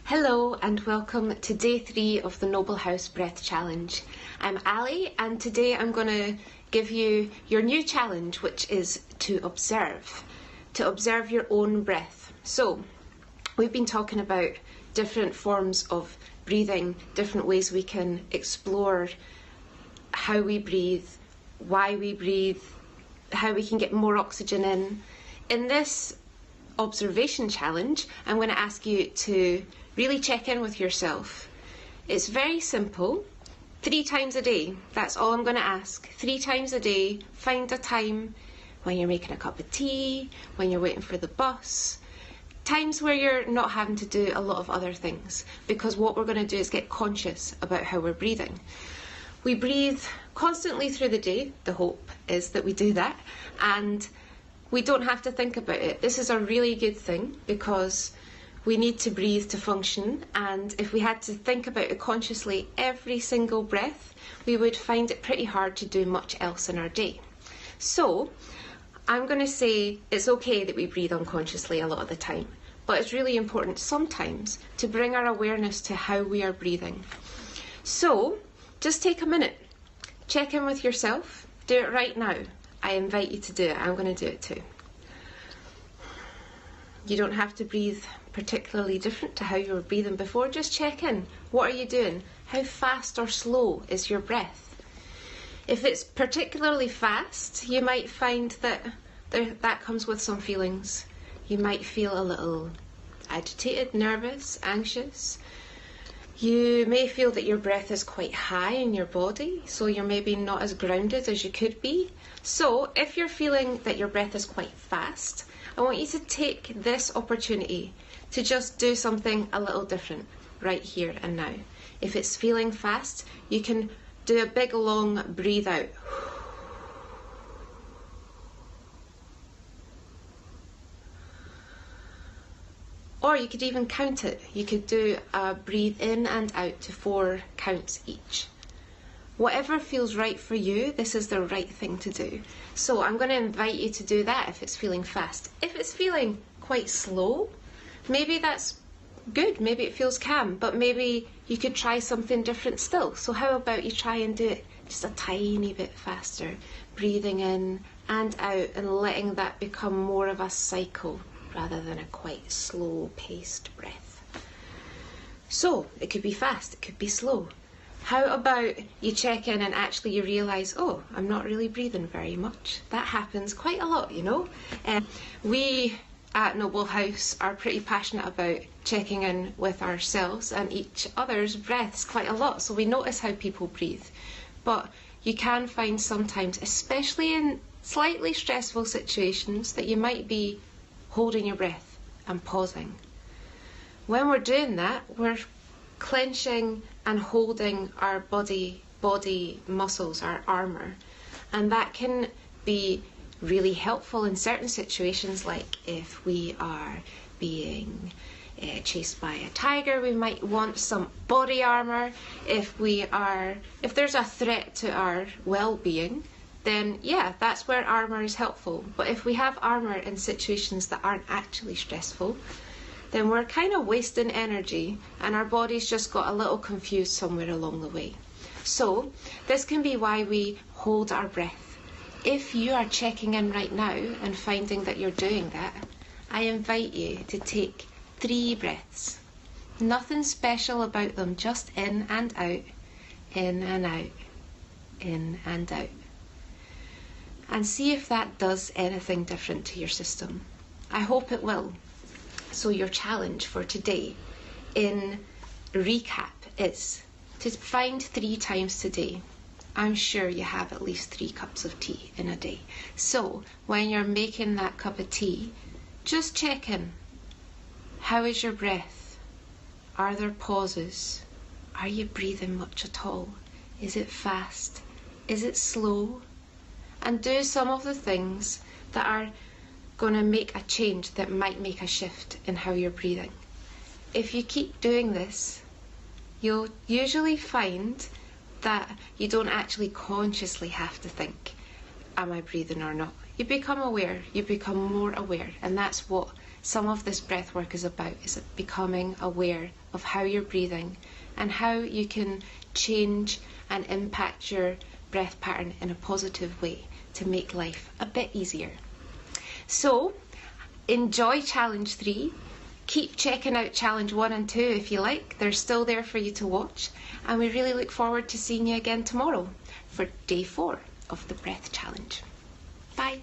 Hello and welcome to day 3 of the Noble House Breath Challenge. I'm Ali and today I'm going to give you your new challenge, which is to observe your own breath. So we've been talking about different forms of breathing, different ways we can explore how we breathe, why we breathe, how we can get more oxygen in. In this observation challenge, I'm going to ask you to really check in with yourself. It's very simple. 3 times a day, that's all I'm going to ask. 3 times a day, find a time when you're making a cup of tea, when you're waiting for the bus, times where you're not having to do a lot of other things, because what we're going to do is get conscious about how we're breathing. We breathe constantly through the day. The hope is that we do that, and we don't have to think about it. This is a really good thing because we need to breathe to function, and if we had to think about it consciously every single breath, we would find it pretty hard to do much else in our day. So I'm going to say it's okay that we breathe unconsciously a lot of the time, but it's really important sometimes to bring our awareness to how we are breathing. So just take a minute, check in with yourself, do it right now. I invite you to do it. I'm going to do it too. You don't have to breathe particularly different to how you were breathing before. Just check in. What are you doing? How fast or slow is your breath? If it's particularly fast, you might find that that comes with some feelings. You might feel a little agitated, nervous, anxious. You may feel that your breath is quite high in your body, so you're maybe not as grounded as you could be. So if you're feeling that your breath is quite fast, I want you to take this opportunity to just do something a little different right here and now. If it's feeling fast, you can do a big long breathe out. Or you could even count it. You could do a breathe in and out to 4 counts each. Whatever feels right for you, this is the right thing to do. So I'm going to invite you to do that if it's feeling fast. If it's feeling quite slow, maybe that's good, maybe it feels calm, but maybe you could try something different still. So how about you try and do it just a tiny bit faster, breathing in and out and letting that become more of a cycle rather than a quite slow paced breath. So it could be fast, it could be slow. How about you check in and actually you realise, oh, I'm not really breathing very much. That happens quite a lot, you know. We at Noble House are pretty passionate about checking in with ourselves and each other's breaths quite a lot, so we notice how people breathe. But you can find sometimes, especially in slightly stressful situations, that you might be holding your breath and pausing. When we're doing that, we're clenching and holding our body muscles, our armour, and that can be really helpful in certain situations, like if we are being chased by a tiger, we might want some body armour. If there's a threat to our well-being, then yeah, that's where armour is helpful. But if we have armour in situations that aren't actually stressful, then we're kind of wasting energy and our body's just got a little confused somewhere along the way. So this can be why we hold our breath. If you are checking in right now and finding that you're doing that, I invite you to take 3 breaths. Nothing special about them, just in and out, in and out, in and out. And see if that does anything different to your system. I hope it will. So your challenge for today, in recap, is to find 3 times today. I'm sure you have at least 3 cups of tea in a day. So when you're making that cup of tea, just check in. How is your breath? Are there pauses? Are you breathing much at all? Is it fast? Is it slow? And do some of the things that are going to make a change, that might make a shift in how you're breathing. If you keep doing this, you'll usually find that you don't actually consciously have to think, am I breathing or not? You become aware, you become more aware, and that's what some of this breath work is about, is becoming aware of how you're breathing and how you can change and impact your breath pattern in a positive way to make life a bit easier. So enjoy challenge 3. Keep checking out challenge 1 and 2 if you like. They're still there for you to watch, and we really look forward to seeing you again tomorrow for day 4 of the breath challenge. Bye.